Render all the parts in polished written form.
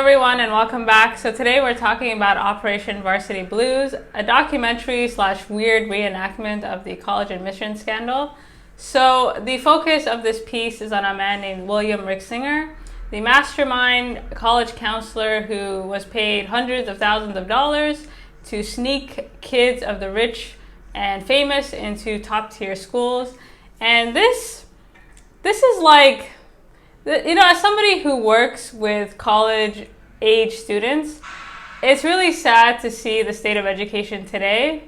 everyone, and welcome back. So today we're talking about Operation Varsity Blues, a documentary / weird reenactment of the college admission scandal. So the focus of this piece is on a man named William Ricksinger, the mastermind college counselor who was paid hundreds of thousands of dollars to sneak kids of the rich and famous into top tier schools. And this is like, you know, as somebody who works with college age students, it's really sad to see the state of education today.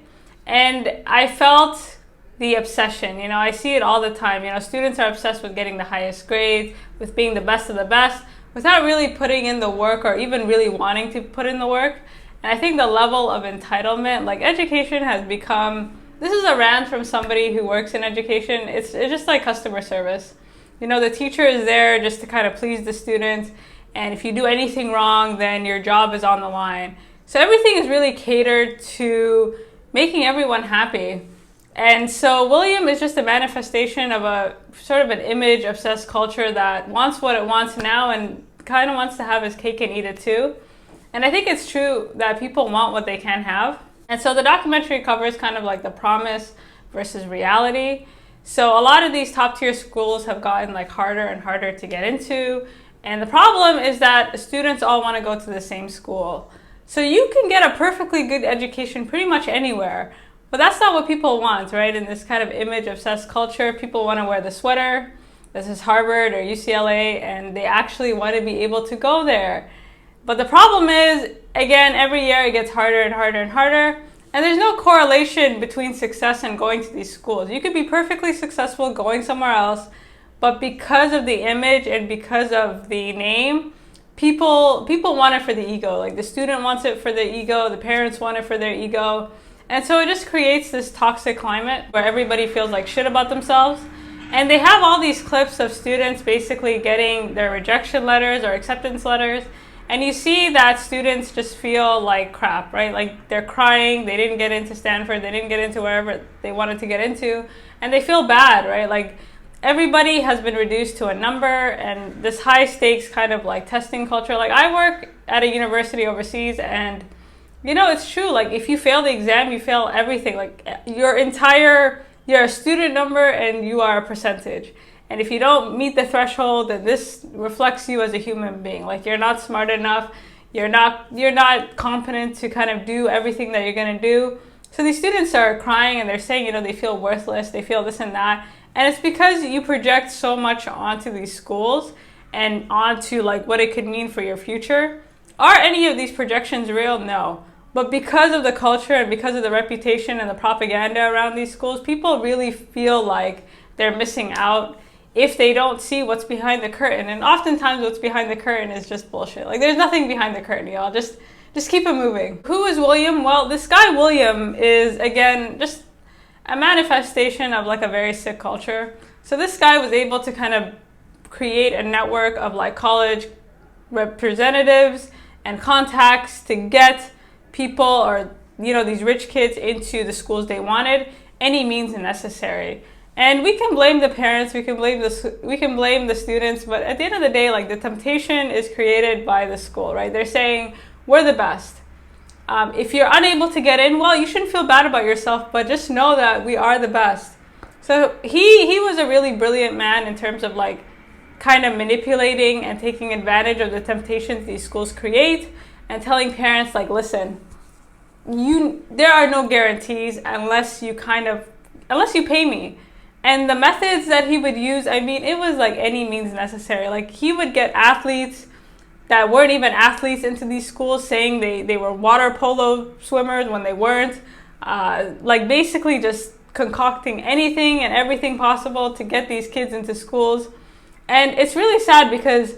And I felt the obsession, you know, I see it all the time. You know, students are obsessed with getting the highest grades, with being the best of the best, without really putting in the work or even really wanting to put in the work. And I think the level of entitlement, like education has become, this is a rant from somebody who works in education, it's just like customer service. You know, the teacher is there just to kind of please the students, and if you do anything wrong, then your job is on the line. So everything is really catered to making everyone happy. And so William is just a manifestation of a sort of an image-obsessed culture that wants what it wants now and kind of wants to have his cake and eat it too. And I think it's true that people want what they can have. And so the documentary covers kind of like the promise versus reality. So a lot of these top tier schools have gotten like harder and harder to get into. And the problem is that students all want to go to the same school. So you can get a perfectly good education pretty much anywhere. But that's not what people want, right? In this kind of image-obsessed culture, people want to wear the sweater. This is Harvard or UCLA, and they actually want to be able to go there. But the problem is, again, every year it gets harder and harder and harder. And there's no correlation between success and going to these schools. You could be perfectly successful going somewhere else, but because of the image and because of the name, people want it for the ego. Like the student wants it for the ego, the parents want it for their ego. And so it just creates this toxic climate where everybody feels like shit about themselves. And they have all these clips of students basically getting their rejection letters or acceptance letters. And you see that students just feel like crap, right? Like they're crying, they didn't get into Stanford, they didn't get into wherever they wanted to get into, and they feel bad, right? Like everybody has been reduced to a number, and this high stakes kind of like testing culture. Like I work at a university overseas, and you know, it's true. Like if you fail the exam, you fail everything. Like you're a student number and you are a percentage. And if you don't meet the threshold, then this reflects you as a human being. Like you're not smart enough, you're not competent to kind of do everything that you're gonna do. So these students are crying and they're saying, you know, they feel worthless, they feel this and that. And it's because you project so much onto these schools and onto like what it could mean for your future. Are any of these projections real? No. But because of the culture and because of the reputation and the propaganda around these schools, people really feel like they're missing out if they don't see what's behind the curtain. And oftentimes what's behind the curtain is just bullshit. Like there's nothing behind the curtain, y'all. Just keep it moving. Who is William? Well, this guy William is, again, just a manifestation of like a very sick culture. So this guy was able to kind of create a network of like college representatives and contacts to get people or, you know, these rich kids into the schools they wanted, any means necessary. And we can blame the parents, we can blame the students, but at the end of the day, like the temptation is created by the school, right? They're saying, we're the best. If you're unable to get in, well, you shouldn't feel bad about yourself, but just know that we are the best. So he was a really brilliant man in terms of like kind of manipulating and taking advantage of the temptations these schools create and telling parents like, listen, there are no guarantees unless you pay me. And the methods that he would use, I mean, it was like any means necessary. Like he would get athletes that weren't even athletes into these schools saying they were water polo swimmers when they weren't. Like basically just concocting anything and everything possible to get these kids into schools. And it's really sad because,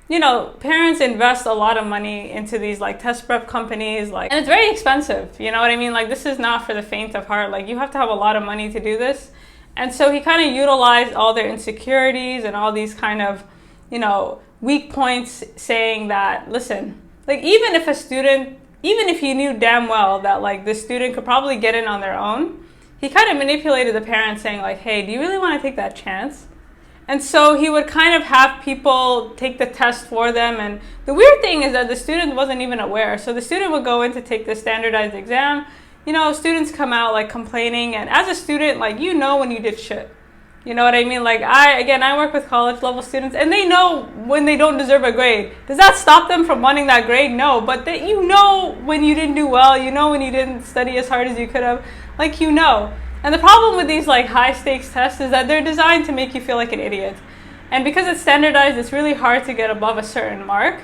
you know, parents invest a lot of money into these like test prep companies, like, and it's very expensive. You know what I mean? Like this is not for the faint of heart. Like you have to have a lot of money to do this. And so he kind of utilized all their insecurities and all these kind of, you know, weak points, saying that, listen, like even if he knew damn well that like this student could probably get in on their own, he kind of manipulated the parents saying like, hey, do you really want to take that chance? And so he would kind of have people take the test for them. And the weird thing is that the student wasn't even aware. So the student would go in to take the standardized exam. Students come out like complaining. And as a student, like, when you did shit. You know what I mean? Like, I work with college level students, and they know when they don't deserve a grade. Does that stop them from wanting that grade? No. But when you didn't do well, when you didn't study as hard as you could have, like, And the problem with these like high stakes tests is that they're designed to make you feel like an idiot. And because it's standardized, it's really hard to get above a certain mark.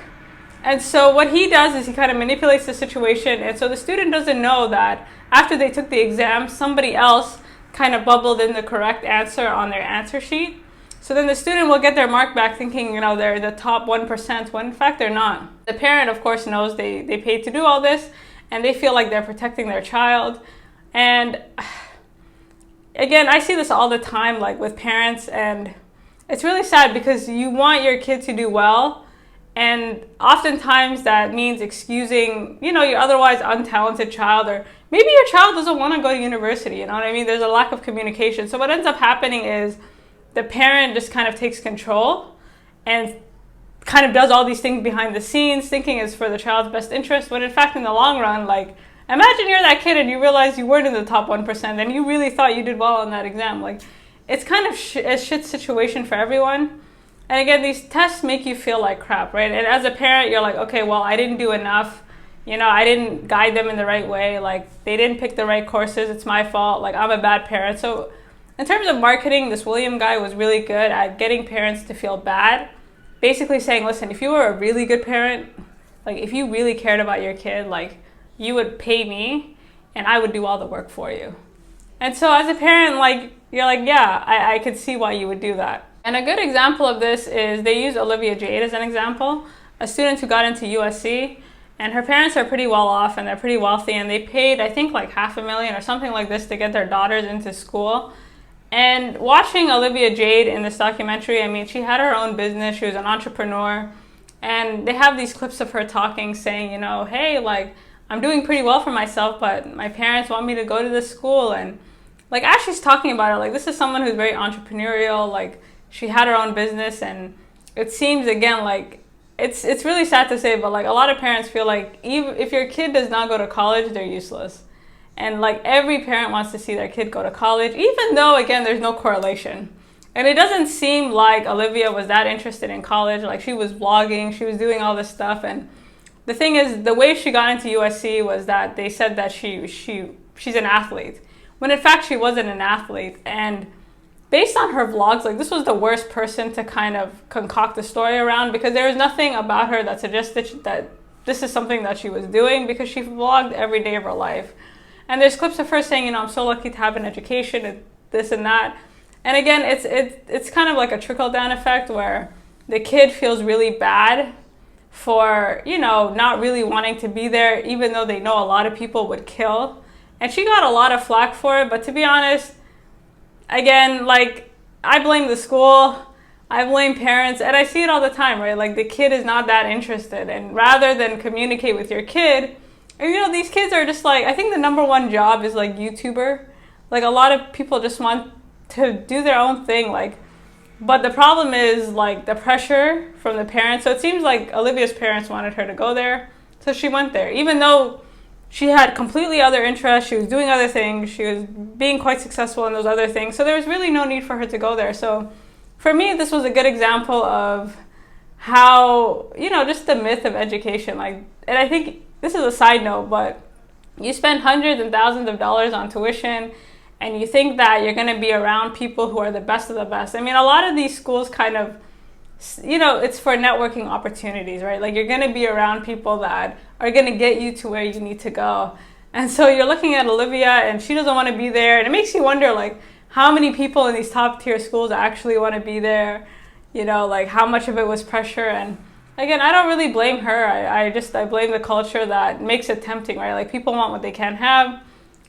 And so what he does is he kind of manipulates the situation. And so the student doesn't know that after they took the exam, somebody else kind of bubbled in the correct answer on their answer sheet. So then the student will get their mark back thinking, they're the top 1%, when in fact they're not. The parent, of course, knows they paid to do all this, and they feel like they're protecting their child. And again, I see this all the time, like with parents, and it's really sad because you want your kid to do well, and oftentimes that means excusing, your otherwise untalented child, or maybe your child doesn't want to go to university, you know what I mean? There's a lack of communication. So what ends up happening is the parent just kind of takes control and kind of does all these things behind the scenes, thinking it's for the child's best interest, when in fact in the long run, like, imagine you're that kid and you realize you weren't in the top 1% and you really thought you did well on that exam. Like, it's kind of a shit situation for everyone. And again, these tests make you feel like crap, right? And as a parent, you're like, okay, well, I didn't do enough. I didn't guide them in the right way. Like, they didn't pick the right courses. It's my fault. Like, I'm a bad parent. So in terms of marketing, this William guy was really good at getting parents to feel bad. Basically saying, listen, if you were a really good parent, like if you really cared about your kid, like you would pay me and I would do all the work for you. And so as a parent, like, you're like, yeah, I could see why you would do that. And a good example of this is they use Olivia Jade as an example, a student who got into USC, and her parents are pretty well off and they're pretty wealthy, and they paid, I think, like $500,000 or something like this to get their daughters into school. And watching Olivia Jade in this documentary, I mean, she had her own business, she was an entrepreneur, and they have these clips of her talking, saying, hey, like, I'm doing pretty well for myself, but my parents want me to go to this school. And like, as she's talking about it, like, this is someone who's very entrepreneurial, like, she had her own business, and it seems, again, like, it's really sad to say, but like, a lot of parents feel like even if your kid does not go to college, they're useless. And like, every parent wants to see their kid go to college, even though, again, there's no correlation. And it doesn't seem like Olivia was that interested in college. Like, she was vlogging, she was doing all this stuff. And the thing is, the way she got into USC was that they said that she's an athlete, when in fact she wasn't an athlete. And based on her vlogs, like, this was the worst person to kind of concoct a story around, because there was nothing about her that suggested that this is something that she was doing, because she vlogged every day of her life. And there's clips of her saying, I'm so lucky to have an education, and this and that. And again, it's kind of like a trickle-down effect where the kid feels really bad for, not really wanting to be there, even though they know a lot of people would kill. And she got a lot of flack for it, but to be honest, again, like, I blame the school, I blame parents, and I see it all the time, right? Like, the kid is not that interested, and rather than communicate with your kid, and these kids are just like, I think the number one job is like YouTuber. Like, a lot of people just want to do their own thing, like, but the problem is like the pressure from the parents. So it seems like Olivia's parents wanted her to go there, so she went there, even though she had completely other interests, she was doing other things, she was being quite successful in those other things, so there was really no need for her to go there. So for me, this was a good example of how, just the myth of education. Like, and I think this is a side note, but you spend hundreds and thousands of dollars on tuition, and you think that you're going to be around people who are the best of the best. I mean, a lot of these schools kind of, it's for networking opportunities, right? Like, you're going to be around people that are going to get you to where you need to go. And so you're looking at Olivia, and she doesn't want to be there. And it makes you wonder, like, how many people in these top tier schools actually want to be there? Like, how much of it was pressure? And again, I don't really blame her. I blame the culture that makes it tempting, right? Like, people want what they can't have,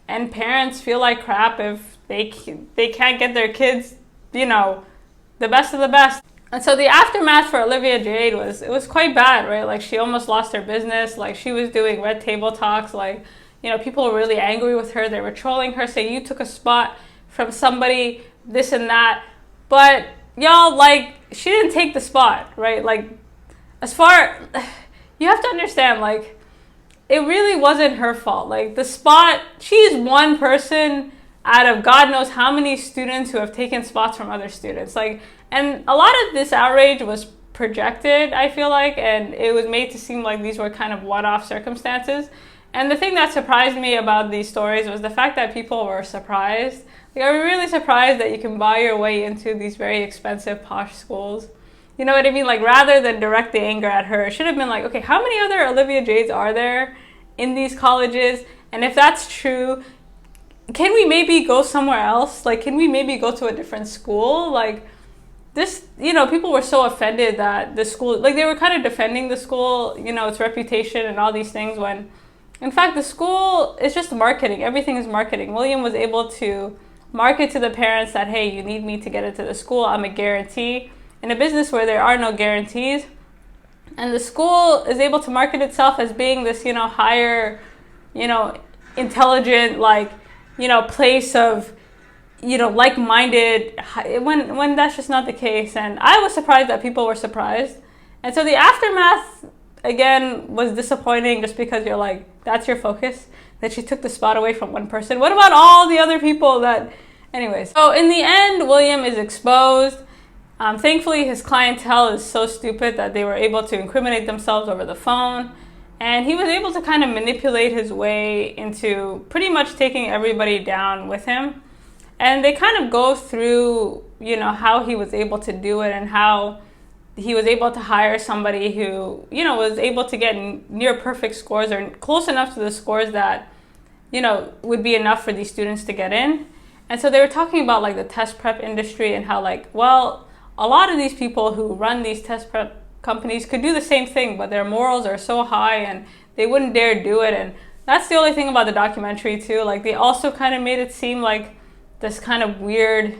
and parents feel like crap if they can't get their kids, the best of the best. And so the aftermath for Olivia Jade was quite bad, right? Like, she almost lost her business. Like, she was doing red table talks. Like, people were really angry with her. They were trolling her, saying, you took a spot from somebody, this and that. But y'all, like, she didn't take the spot, right? Like, you have to understand, like, it really wasn't her fault. Like, the spot, she's one person out of God knows how many students who have taken spots from other students. Like, and a lot of this outrage was projected, I feel like, and it was made to seem like these were kind of one-off circumstances. And the thing that surprised me about these stories was the fact that people were surprised. Like, are we really surprised that you can buy your way into these very expensive posh schools? You know what I mean? Like, rather than direct the anger at her, it should have been like, okay, how many other Olivia Jades are there in these colleges? And if that's true, can we maybe go somewhere else? Like, can we maybe go to a different school? Like, this, you know, people were so offended that the school, like, they were kind of defending the school, you know, its reputation and all these things, when in fact the school is just marketing. Everything is marketing. William was able to market to the parents that, hey, you need me to get into the school. I'm a guarantee. In a business where there are no guarantees, and the school is able to market itself as being this, you know, higher, you know, intelligent, like, you know, place of, you know, like-minded, when that's just not the case. And I was surprised that people were surprised. And so the aftermath, again, was disappointing, just because you're like, that's your focus, that she took the spot away from one person. What about all the other people that, anyways. So in the end, William is exposed. Thankfully, his clientele is so stupid that they were able to incriminate themselves over the phone. And he was able to kind of manipulate his way into pretty much taking everybody down with him. And they kind of go through, you know, how he was able to do it, and how he was able to hire somebody who, you know, was able to get near perfect scores, or close enough to the scores that, you know, would be enough for these students to get in. And so they were talking about, like, the test prep industry, and how, like, well, a lot of these people who run these test prep companies could do the same thing, but their morals are so high and they wouldn't dare do it. And that's the only thing about the documentary too. Like, they also kind of made it seem like this kind of weird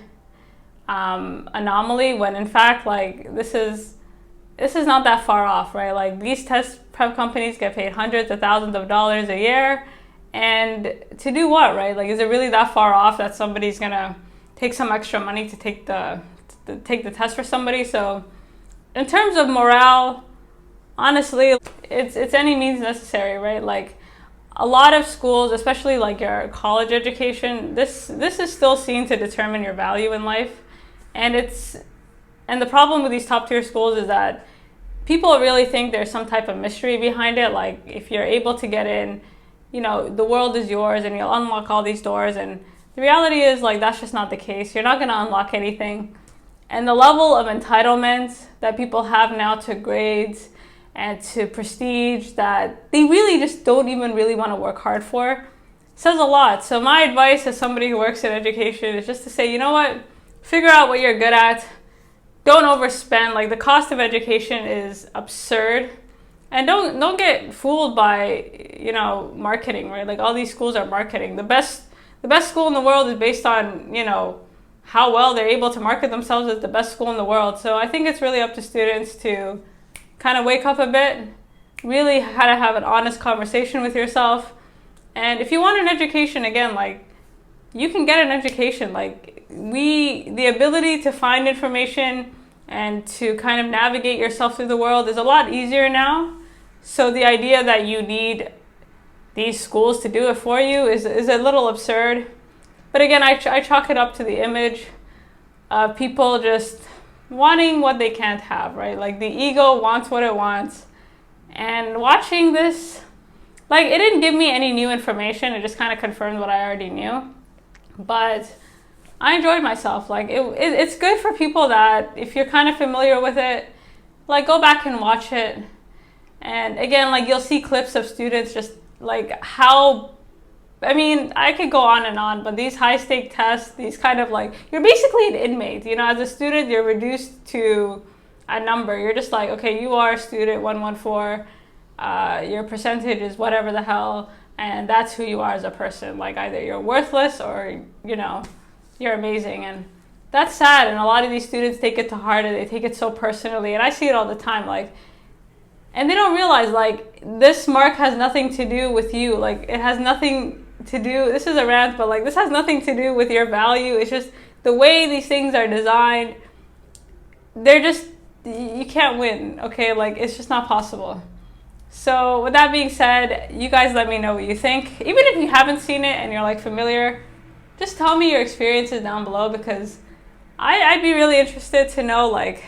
anomaly, when in fact, like, this is not that far off, right? Like, these test prep companies get paid hundreds of thousands of dollars a year, and to do what, right? Like, is it really that far off that somebody's gonna take some extra money to take the test for somebody? So in terms of morale, honestly, it's any means necessary, right? Like, a lot of schools, especially like your college education, this is still seen to determine your value in life. And the problem with these top tier schools is that people really think there's some type of mystery behind it. Like, if you're able to get in, you know, the world is yours and you'll unlock all these doors. And the reality is, like, that's just not the case. You're not going to unlock anything. And the level of entitlement that people have now to grades and to prestige that they really just don't even really want to work hard for says a lot. So my advice as somebody who works in education is just to say, you know what, figure out what you're good at. Don't overspend. Like, the cost of education is absurd. And don't get fooled by, you know, marketing, right? Like, all these schools are marketing. The best school in the world is based on, you know, how well they're able to market themselves as the best school in the world. So I think it's really up to students to kind of wake up a bit, really how to have an honest conversation with yourself. And if you want an education, again, like, you can get an education. Like, the ability to find information and to kind of navigate yourself through the world is a lot easier now. So the idea that you need these schools to do it for you is a little absurd. But again, I chalk it up to the image of people just wanting what they can't have, right? Like, the ego wants what it wants. And watching this, like, it didn't give me any new information. It just kind of confirmed what I already knew. But I enjoyed myself. Like, it's good for people that, if you're kind of familiar with it, like, go back and watch it. And again, like, you'll see clips of students just, like, how, I mean, I could go on and on, but these high-stake tests, these kind of, like, you're basically an inmate. You know, as a student, you're reduced to a number. You're just like, okay, you are student 114. Your percentage is whatever the hell, and that's who you are as a person. Like, either you're worthless or, you know, you're amazing. And that's sad. And a lot of these students take it to heart, and they take it so personally. And I see it all the time. Like, and they don't realize, like, this mark has nothing to do with you. Like, it has nothing to do, this is a rant, but, like, this has nothing to do with your value. It's just the way these things are designed. they're just, you can't win, okay? Like, it's just not possible. So with that being said, you guys let me know what you think. Even if you haven't seen it and you're like familiar, just tell me your experiences down below, because I'd be really interested to know, like,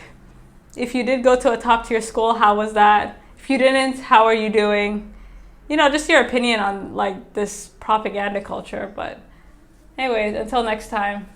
if you did go to a top tier school, how was that? If you didn't, how are you doing? You know, just your opinion on like this propaganda culture. But anyways, until next time.